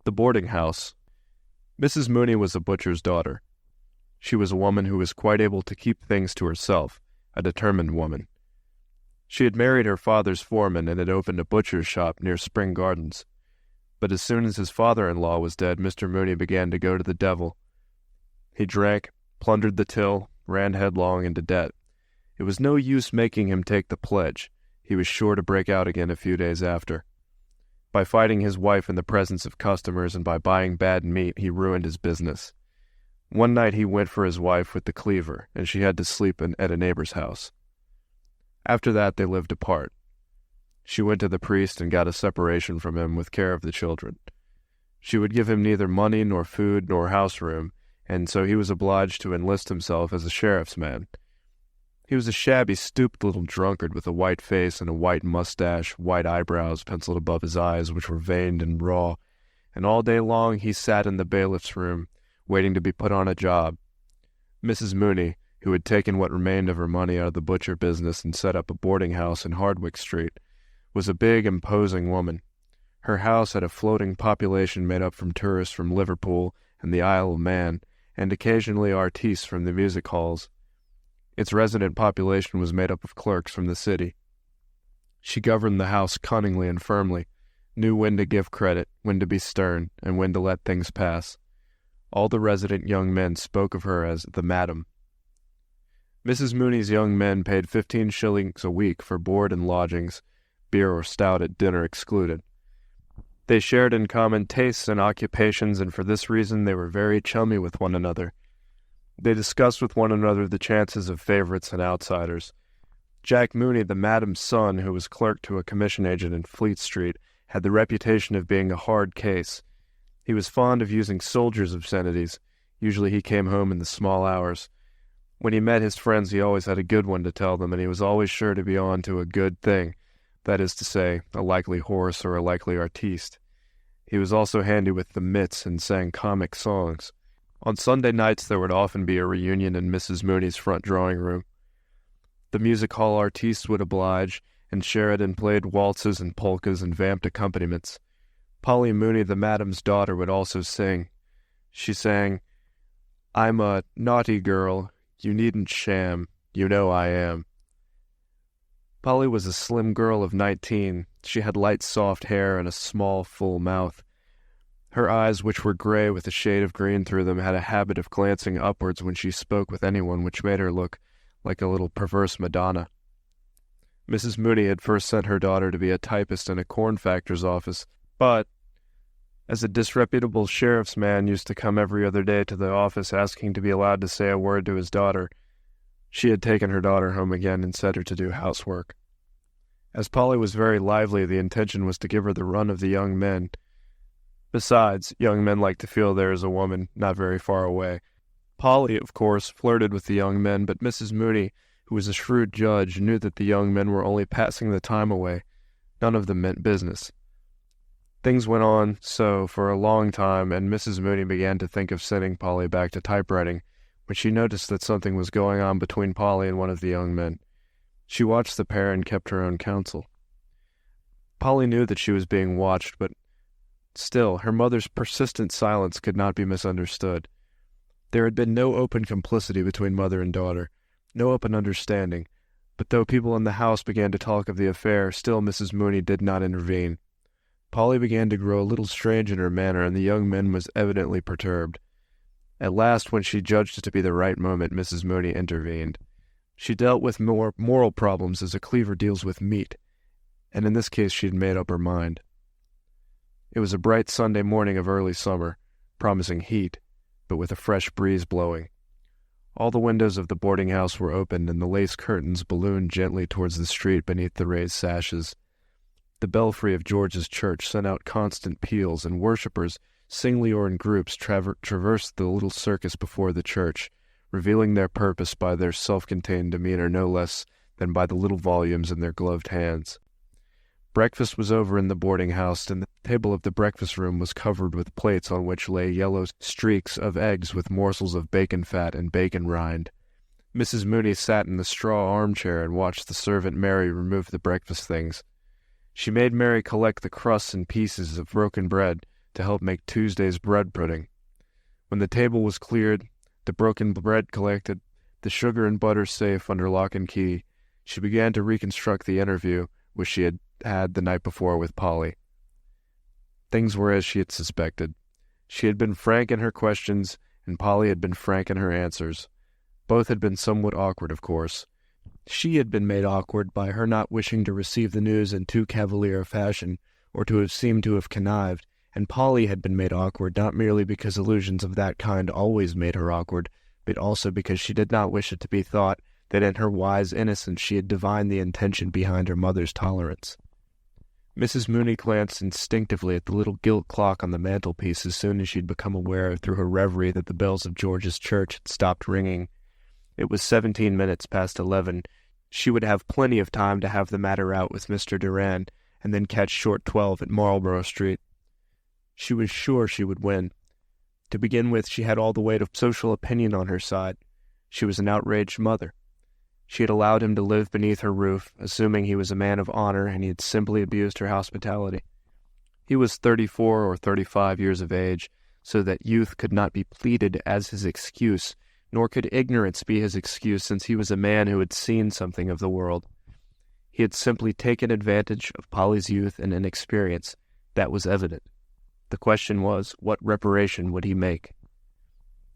The boarding house. Mrs. Mooney was a butcher's daughter. She was a woman who was quite able to keep things to herself, a determined woman. She had married her father's foreman and had opened a butcher's shop near Spring Gardens. But as soon as his father-in-law was dead, Mr. Mooney began to go to the devil. He drank, plundered the till, ran headlong into debt. It was no use making him take the pledge. He was sure to break out again a few days after. By fighting his wife in the presence of customers and by buying bad meat, he ruined his business. One night he went for his wife with the cleaver, and she had to sleep at a neighbor's house. After that they lived apart. She went to the priest and got a separation from him with care of the children. She would give him neither money nor food nor house room, and so he was obliged to enlist himself as a sheriff's man. He was a shabby, stooped little drunkard with a white face and a white mustache, white eyebrows penciled above his eyes, which were veined and raw, and all day long he sat in the bailiff's room, waiting to be put on a job. Mrs. Mooney, who had taken what remained of her money out of the butcher business and set up a boarding house in Hardwick Street, was a big, imposing woman. Her house had a floating population made up from tourists from Liverpool and the Isle of Man, and occasionally artistes from the music halls. Its resident population was made up of clerks from the city. She governed the house cunningly and firmly, knew when to give credit, when to be stern, and when to let things pass. All the resident young men spoke of her as the Madam. Mrs. Mooney's young men paid 15 shillings a week for board and lodgings, beer or stout at dinner excluded. They shared in common tastes and occupations, and for this reason they were very chummy with one another. They discussed with one another the chances of favorites and outsiders. Jack Mooney, the madam's son, who was clerk to a commission agent in Fleet Street, had the reputation of being a hard case. He was fond of using soldiers' obscenities. Usually he came home in the small hours. When he met his friends, he always had a good one to tell them, and he was always sure to be on to a good thing, that is to say, a likely horse or a likely artiste. He was also handy with the mitts and sang comic songs. On Sunday nights there would often be a reunion in Mrs. Mooney's front drawing room. The music hall artistes would oblige, and Sheridan played waltzes and polkas and vamped accompaniments. Polly Mooney, the madam's daughter, would also sing. She sang, "I'm a naughty girl, you needn't sham, you know I am." Polly was a slim girl of 19. She had light soft hair and a small, full mouth. Her eyes, which were gray with a shade of green through them, had a habit of glancing upwards when she spoke with anyone, which made her look like a little perverse Madonna. Mrs. Mooney had first sent her daughter to be a typist in a corn factor's office, but, as a disreputable sheriff's man used to come every other day to the office asking to be allowed to say a word to his daughter, she had taken her daughter home again and set her to do housework. As Polly was very lively, the intention was to give her the run of the young men. Besides, young men like to feel there is a woman not very far away. Polly, of course, flirted with the young men, but Mrs. Mooney, who was a shrewd judge, knew that the young men were only passing the time away. None of them meant business. Things went on so for a long time, and Mrs. Mooney began to think of sending Polly back to typewriting, when she noticed that something was going on between Polly and one of the young men. She watched the pair and kept her own counsel. Polly knew that she was being watched, but still, her mother's persistent silence could not be misunderstood. There had been no open complicity between mother and daughter, no open understanding, but though people in the house began to talk of the affair, still Mrs. Mooney did not intervene. Polly began to grow a little strange in her manner, and the young man was evidently perturbed. At last, when she judged it to be the right moment, Mrs. Mooney intervened. She dealt with more moral problems as a cleaver deals with meat, and in this case she had made up her mind. It was a bright Sunday morning of early summer, promising heat, but with a fresh breeze blowing. All the windows of the boarding house were open, and the lace curtains ballooned gently towards the street beneath the raised sashes. The belfry of George's church sent out constant peals, and worshippers, singly or in groups, traversed the little circus before the church, revealing their purpose by their self-contained demeanor no less than by the little volumes in their gloved hands. Breakfast was over in the boarding house, and the table of the breakfast room was covered with plates on which lay yellow streaks of eggs with morsels of bacon fat and bacon rind. Mrs. Mooney sat in the straw armchair and watched the servant Mary remove the breakfast things. She made Mary collect the crusts and pieces of broken bread, to help make Tuesday's bread pudding. When the table was cleared, the broken bread collected, the sugar and butter safe under lock and key, she began to reconstruct the interview which she had had the night before with Polly. Things were as she had suspected. She had been frank in her questions, and Polly had been frank in her answers. Both had been somewhat awkward, of course. She had been made awkward by her not wishing to receive the news in too cavalier a fashion, or to have seemed to have connived, and Polly had been made awkward not merely because allusions of that kind always made her awkward, but also because she did not wish it to be thought that in her wise innocence she had divined the intention behind her mother's tolerance. Mrs. Mooney glanced instinctively at the little gilt clock on the mantelpiece as soon as she had become aware through her reverie that the bells of George's church had stopped ringing. It was 17 minutes past 11. She would have plenty of time to have the matter out with Mr. Durand, and then catch short 12 at Marlborough Street. She was sure she would win. To begin with, she had all the weight of social opinion on her side. She was an outraged mother. She had allowed him to live beneath her roof, assuming he was a man of honor, and he had simply abused her hospitality. He was 34 or 35 years of age, so that youth could not be pleaded as his excuse, nor could ignorance be his excuse, since he was a man who had seen something of the world. He had simply taken advantage of Polly's youth and inexperience. That was evident. The question was, what reparation would he make?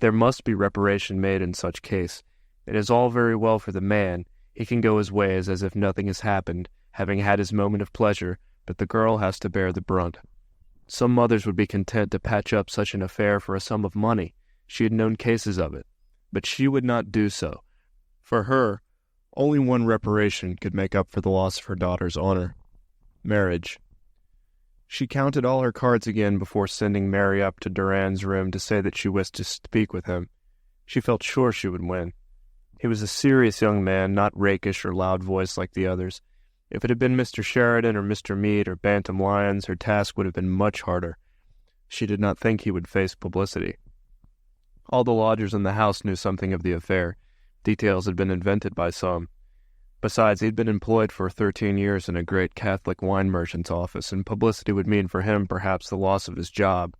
There must be reparation made in such case. It is all very well for the man. He can go his ways as if nothing has happened, having had his moment of pleasure, but the girl has to bear the brunt. Some mothers would be content to patch up such an affair for a sum of money. She had known cases of it. But she would not do so. For her, only one reparation could make up for the loss of her daughter's honor: marriage. She counted all her cards again before sending Mary up to Durand's room to say that she wished to speak with him. She felt sure she would win. He was a serious young man, not rakish or loud-voiced like the others. If it had been Mr. Sheridan or Mr. Meade or Bantam Lyons, her task would have been much harder. She did not think he would face publicity. All the lodgers in the house knew something of the affair. Details had been invented by some. Besides, he had been employed for 13 years in a great Catholic wine merchant's office, and publicity would mean for him perhaps the loss of his job.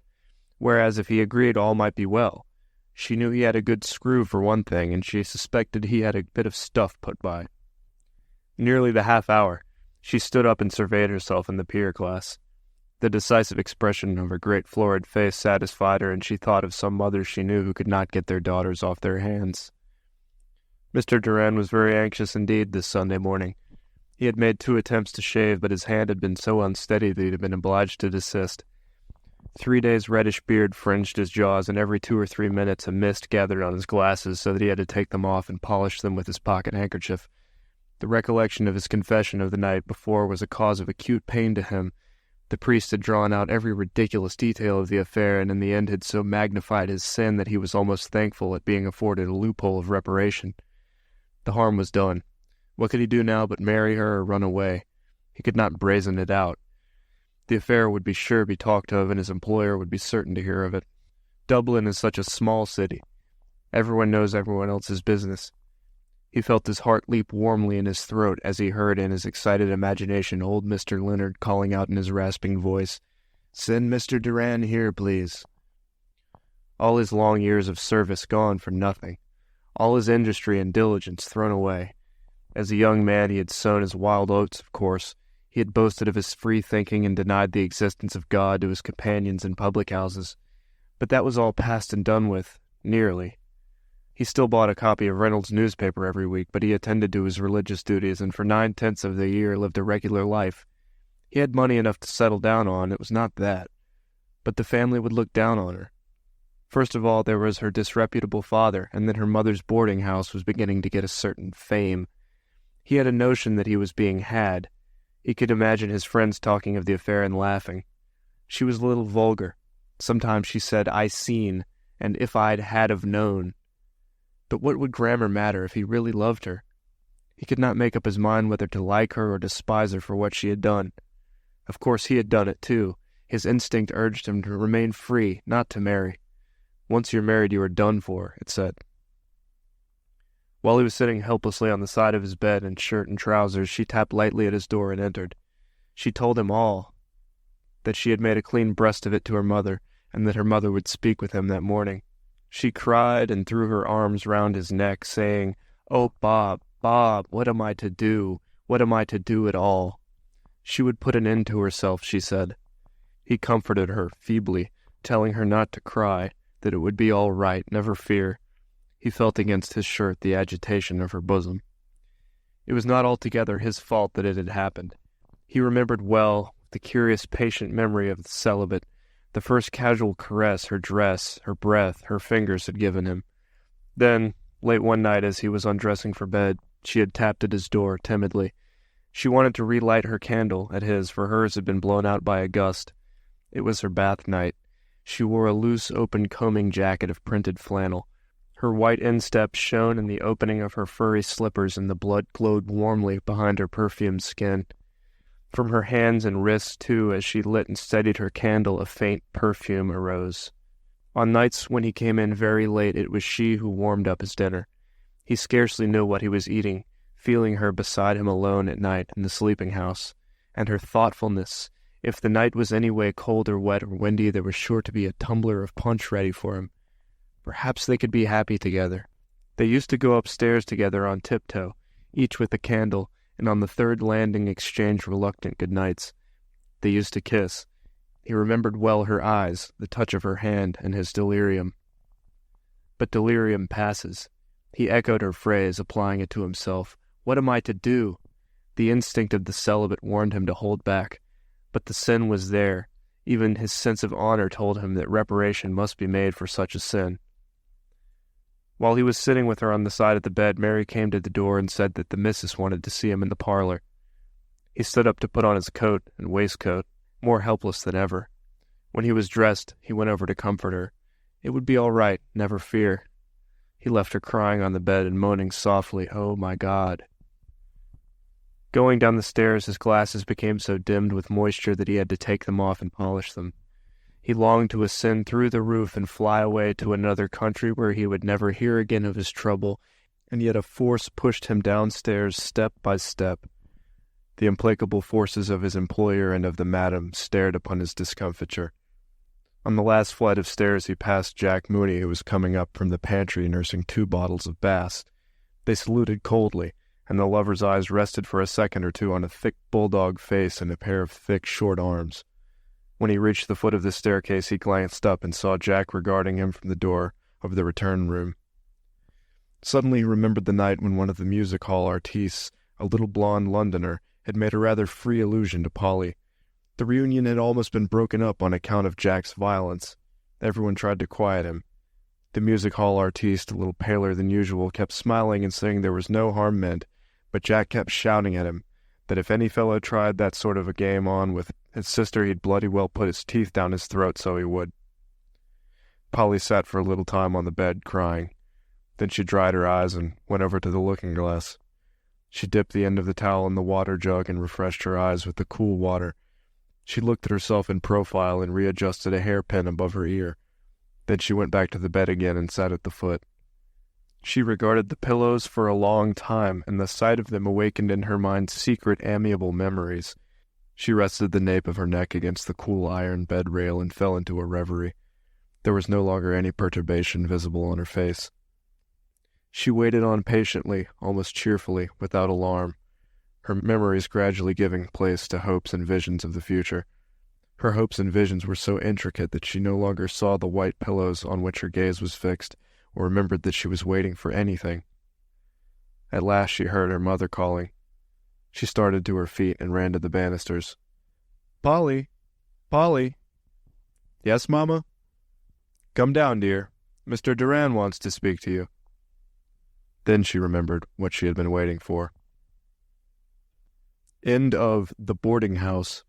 Whereas if he agreed, all might be well. She knew he had a good screw for one thing, and she suspected he had a bit of stuff put by. Nearly the half hour, she stood up and surveyed herself in the pier glass. The decisive expression of her great florid face satisfied her, and she thought of some mothers she knew who could not get their daughters off their hands. Mr. Durand was very anxious indeed this Sunday morning. He had made 2 attempts to shave, but his hand had been so unsteady that he had been obliged to desist. 3 days' reddish beard fringed his jaws, and every 2 or 3 minutes a mist gathered on his glasses, so that he had to take them off and polish them with his pocket handkerchief. The recollection of his confession of the night before was a cause of acute pain to him. The priest had drawn out every ridiculous detail of the affair, and in the end had so magnified his sin that he was almost thankful at being afforded a loophole of reparation. The harm was done. What could he do now but marry her or run away? He could not brazen it out. The affair would be sure to be talked of, and his employer would be certain to hear of it. Dublin is such a small city. Everyone knows everyone else's business. He felt his heart leap warmly in his throat as he heard in his excited imagination old Mr. Leonard calling out in his rasping voice, "Send Mr. Durand here, please." All his long years of service gone for nothing. All his industry and diligence thrown away. As a young man he had sown his wild oats, of course. He had boasted of his free thinking and denied the existence of God to his companions in public houses. But that was all past and done with, nearly. He still bought a copy of Reynolds' newspaper every week, but he attended to his religious duties, and for 9/10 of the year lived a regular life. He had money enough to settle down on, it was not that. But the family would look down on her. First of all, there was her disreputable father, and then her mother's boarding house was beginning to get a certain fame. He had a notion that he was being had. He could imagine his friends talking of the affair and laughing. She was a little vulgar. Sometimes she said, "I seen," and "if I'd had have known." But what would grammar matter if he really loved her? He could not make up his mind whether to like her or despise her for what she had done. Of course he had done it too. His instinct urged him to remain free, not to marry. Once you're married, you are done for, it said. While he was sitting helplessly on the side of his bed in shirt and trousers, she tapped lightly at his door and entered. She told him all. that she had made a clean breast of it to her mother, and that her mother would speak with him that morning. She cried and threw her arms round his neck, saying, "Oh, Bob, Bob, what am I to do? What am I to do at all?" She would put an end to herself, she said. He comforted her feebly, telling her not to cry, that it would be all right, never fear. He felt against his shirt the agitation of her bosom. It was not altogether his fault that it had happened. He remembered well, with the curious patient memory of the celibate, the first casual caress her dress, her breath, her fingers had given him. Then, late one night as he was undressing for bed, she had tapped at his door timidly. She wanted to relight her candle at his, for hers had been blown out by a gust. It was her bath night. She wore a loose, open combing jacket of printed flannel. Her white instep shone in the opening of her furry slippers, and the blood glowed warmly behind her perfumed skin. From her hands and wrists, too, as she lit and steadied her candle, a faint perfume arose. On nights when he came in very late, it was she who warmed up his dinner. He scarcely knew what he was eating, feeling her beside him alone at night in the sleeping-house, and her thoughtfulness. If the night was any way cold or wet or windy, there was sure to be a tumbler of punch ready for him. Perhaps they could be happy together. They used to go upstairs together on tiptoe, each with a candle, and on the third landing exchange reluctant good nights. They used to kiss. He remembered well her eyes, the touch of her hand, and his delirium. But delirium passes. He echoed her phrase, applying it to himself. What am I to do? The instinct of the celibate warned him to hold back. But the sin was there. Even his sense of honor told him that reparation must be made for such a sin. While he was sitting with her on the side of the bed, Mary came to the door and said that the missus wanted to see him in the parlor. He stood up to put on his coat and waistcoat, more helpless than ever. When he was dressed, he went over to comfort her. It would be all right, never fear. He left her crying on the bed and moaning softly, "Oh, my God." Going down the stairs, his glasses became so dimmed with moisture that he had to take them off and polish them. He longed to ascend through the roof and fly away to another country where he would never hear again of his trouble, and yet a force pushed him downstairs step by step. The implacable forces of his employer and of the madam stared upon his discomfiture. On the last flight of stairs he passed Jack Mooney, who was coming up from the pantry nursing 2 bottles of Bass. They saluted coldly, and the lover's eyes rested for a second or two on a thick bulldog face and a pair of thick, short arms. When he reached the foot of the staircase, he glanced up and saw Jack regarding him from the door of the return room. Suddenly he remembered the night when one of the music-hall artistes, a little blonde Londoner, had made a rather free allusion to Polly. The reunion had almost been broken up on account of Jack's violence. Everyone tried to quiet him. The music-hall artiste, a little paler than usual, kept smiling and saying there was no harm meant, but Jack kept shouting at him that if any fellow tried that sort of a game on with his sister, he'd bloody well put his teeth down his throat, so he would. Polly sat for a little time on the bed, crying. Then she dried her eyes and went over to the looking-glass. She dipped the end of the towel in the water jug and refreshed her eyes with the cool water. She looked at herself in profile and readjusted a hairpin above her ear. Then she went back to the bed again and sat at the foot. She regarded the pillows for a long time, and the sight of them awakened in her mind secret, amiable memories. She rested the nape of her neck against the cool iron bed rail and fell into a reverie. There was no longer any perturbation visible on her face. She waited on patiently, almost cheerfully, without alarm, her memories gradually giving place to hopes and visions of the future. Her hopes and visions were so intricate that she no longer saw the white pillows on which her gaze was fixed, or remembered that she was waiting for anything. At last she heard her mother calling. She started to her feet and ran to the banisters. "Polly! Polly!" "Yes, Mamma?" "Come down, dear. Mr. Duran wants to speak to you." Then she remembered what she had been waiting for. End of The Boarding House